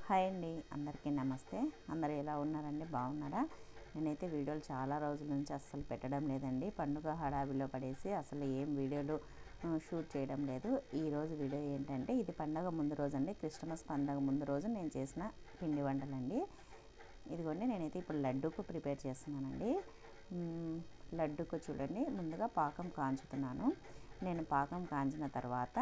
Hi అండి, అందరికీ నమస్తే. అందరూ ఎలా ఉన్నారండి? బాగున్నారా? నేనైతే వీడియోలు చాలా రోజుల నుంచి అస్సలు పెట్టడం లేదండి. పండుగ హడావిలో పడేసి అసలు ఏం వీడియోలు షూట్ చేయడం లేదు. ఈరోజు వీడియో ఏంటంటే, ఇది పండగ ముందు రోజు అండి, క్రిస్మస్ పండగ ముందు రోజు నేను చేసిన పిండి వంటలండి. ఇదిగోండి, నేనైతే ఇప్పుడు లడ్డూకు ప్రిపేర్ చేస్తున్నానండి. లడ్డూకు చూడండి, ముందుగా పాకం కాంచుతున్నాను. నేను పాకం కాంచిన తర్వాత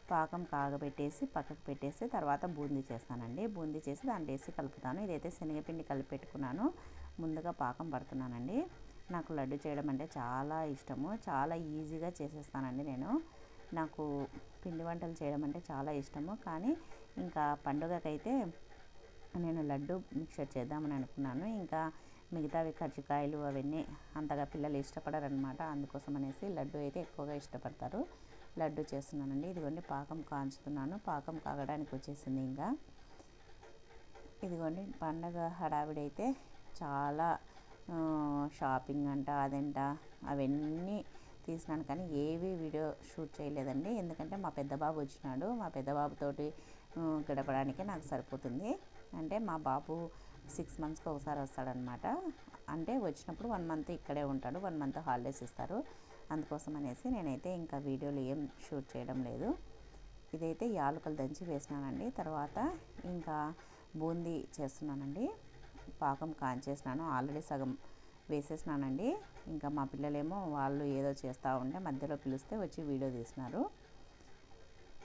పాకం కాగబెట్టేసి పక్కకు పెట్టేసి తర్వాత బూందీ చేస్తానండి. బూందీ చేసి దాంట్లో వేసి కలుపుతాను. ఇదైతే శనగపిండి కలిపి పెట్టుకున్నాను. ముందుగా పాకం పడుతున్నానండి. నాకు లడ్డు చేయడం అంటే చాలా ఇష్టము. చాలా ఈజీగా చేసేస్తానండి నేను. నాకు పిండి వంటలు చేయడం అంటే చాలా ఇష్టము. కానీ ఇంకా పండుగకైతే నేను లడ్డు మిక్చర్ చేద్దామని అనుకున్నాను. ఇంకా మిగతావి కజ్జికాయలు అవన్నీ అంతగా పిల్లలు ఇష్టపడరనమాట. అందుకోసం అనేసి లడ్డు అయితే ఎక్కువగా ఇష్టపడతారు. లడ్డు చేస్తున్నానండి. ఇదిగోండి, పాకం కాంచుతున్నాను. పాకం కాగడానికి వచ్చేసింది. ఇంకా ఇదిగోండి, పండగ హడావిడైతే చాలా షాపింగ్ అంట అదంట అవన్నీ తీసినాను, కానీ ఏవి వీడియో షూట్ చేయలేదండి. ఎందుకంటే మా పెద్ద బాబు వచ్చినాడు. మా పెద్ద బాబుతోటి గడపడానికి నాకు సరిపోతుంది. అంటే మా బాబు 6 మంత్స్కి ఒకసారి వస్తాడనమాట. అంటే వచ్చినప్పుడు 1 మంత్ ఇక్కడే ఉంటాడు. 1 మంత్ హాలిడేస్ ఇస్తారు. అందుకోసం అనేసి నేనైతే ఇంకా వీడియోలు ఏం షూట్ చేయడం లేదు. ఇదైతే యాలకులు దంచి వేసినానండి. తర్వాత ఇంకా బూందీ చేస్తున్నానండి. పాకం కాంచేసినాను, ఆల్రెడీ సగం వేసేసినానండి. ఇంకా మా పిల్లలేమో వాళ్ళు ఏదో చేస్తూ ఉంటే మధ్యలో పిలిస్తే వచ్చి వీడియో తీసినారు.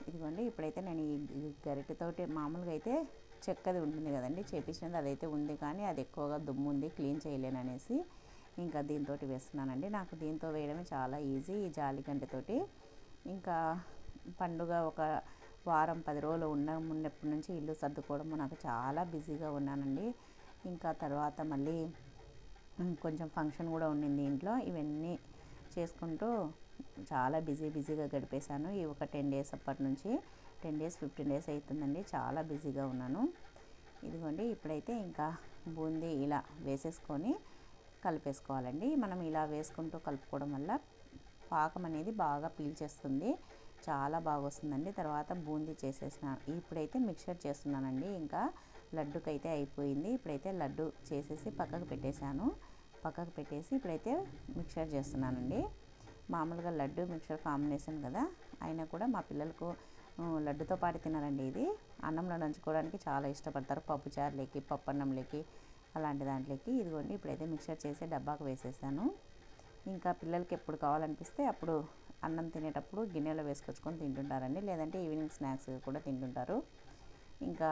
ఇదిగోండి, ఇప్పుడైతే నేను ఈ గరిటెతోటి మామూలుగా అయితే చెక్కది ఉంటుంది కదండి, చేపించినది అదైతే ఉంది, కానీ అది ఎక్కువగా దుమ్ము ఉంది, క్లీన్ చేయలేననేసి ఇంకా దీంతో వేస్తున్నానండి. నాకు దీంతో వేయడమే చాలా ఈజీ, ఈ జాలి గంటతోటి. ఇంకా పండుగ ఒక వారం 10 రోజులు ఉన్నప్పటి నుంచి ఇల్లు సర్దుకోవడము నాకు చాలా బిజీగా ఉన్నానండి. ఇంకా తర్వాత మళ్ళీ కొంచెం ఫంక్షన్ కూడా ఉండింది ఇంట్లో. ఇవన్నీ చేసుకుంటూ చాలా బిజీగా గడిపేశాను. ఈ ఒక 10 డేస్ అప్పటి నుంచి 10 డేస్ 15 డేస్ అవుతుందండి. చాలా బిజీగా ఉన్నాను. ఇదిగోండి, ఇప్పుడైతే ఇంకా బూందీ ఇలా వేసేసుకొని కలిపేసుకోవాలండి. మనం ఇలా వేసుకుంటూ కలుపుకోవడం వల్ల పాకం అనేది బాగా పీల్చేస్తుంది, చాలా బాగా వస్తుందండి. తర్వాత బూందీ చేసేసిన ఇప్పుడైతే మిక్చర్ చేస్తున్నానండి. ఇంకా లడ్డుకైతే అయిపోయింది. ఇప్పుడైతే లడ్డు చేసేసి పక్కకు పెట్టేశాను. పక్కకు పెట్టేసి ఇప్పుడైతే మిక్చర్ చేస్తున్నానండి. మామూలుగా లడ్డు మిక్చర్ కాంబినేషన్ కదా, అయినా కూడా మా పిల్లలకు లడ్డుతో పాటు తినారండి. ఇది అన్నంలో నంచుకోవడానికి చాలా ఇష్టపడతారు. పప్పుచారులోకి, పప్పన్నంలోకి, అలాంటి దాంట్లోకి. ఇదిగోండి, ఇప్పుడైతే మిక్చర్ చేసి డబ్బాకు వేసేసాను. ఇంకా పిల్లలకి ఎప్పుడు కావాలనిపిస్తే అప్పుడు అన్నం తినేటప్పుడు గిన్నెలో వేసుకొచ్చుకొని తింటుంటారండి. లేదంటే ఈవినింగ్ స్నాక్స్ కూడా తింటుంటారు. ఇంకా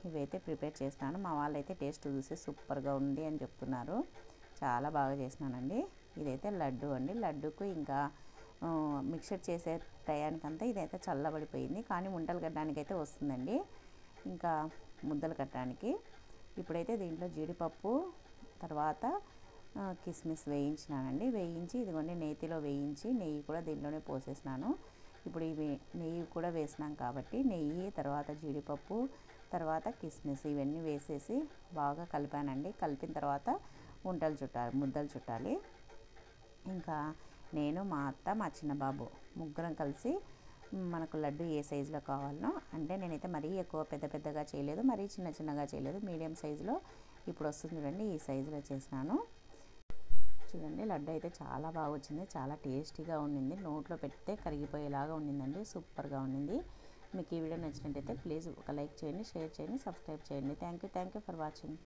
ఇవైతే ప్రిపేర్ చేసినాను. మా వాళ్ళైతే టేస్ట్ చూసి సూపర్గా ఉంది అని చెప్తున్నారు. చాలా బాగా చేసినానండి. ఇదైతే లడ్డు అండి. లడ్డుకు ఇంకా మిక్చర్ చేసే టయానికంతా ఇదైతే చల్లబడిపోయింది, కానీ ఉండలు కట్టడానికి అయితే వస్తుందండి. ఇంకా ముద్దలు కట్టడానికి ఇప్పుడైతే దీంట్లో జీడిపప్పు, తర్వాత కిస్మిస్ వేయించినానండి. వేయించి ఇదిగోండి నేతిలో వేయించి నెయ్యి కూడా దీంట్లోనే పోసేసినాను. ఇప్పుడు ఇవి నెయ్యి కూడా వేసినాం కాబట్టి నెయ్యి, తర్వాత జీడిపప్పు, తర్వాత కిస్మిస్ ఇవన్నీ వేసేసి బాగా కలిపానండి. కలిపిన తర్వాత ముద్దలు చుట్టాలి. ఇంకా నేను, మా అత్త, మా చిన్నబాబు ముగ్గురం కలిసి మనకు లడ్డు ఏ సైజులో కావాలనో, అంటే నేనైతే మరీ ఎక్కువ పెద్దగా చేయలేదు, మరీ చిన్నగా చేయలేదు, మీడియం సైజులో ఇప్పుడు వస్తుంది చూడండి, ఈ సైజులో చేసినాను. చూడండి, లడ్డు అయితే చాలా బాగా వచ్చింది, చాలా టేస్టీగా ఉండింది. నోట్లో పెడితే కరిగిపోయేలాగా ఉండిందండి, సూపర్గా ఉండింది. మీకు ఈ వీడియో నచ్చినట్టయితే ప్లీజ్ ఒక లైక్ చేయండి, షేర్ చేయండి, సబ్స్క్రైబ్ చేయండి. Thank you for watching.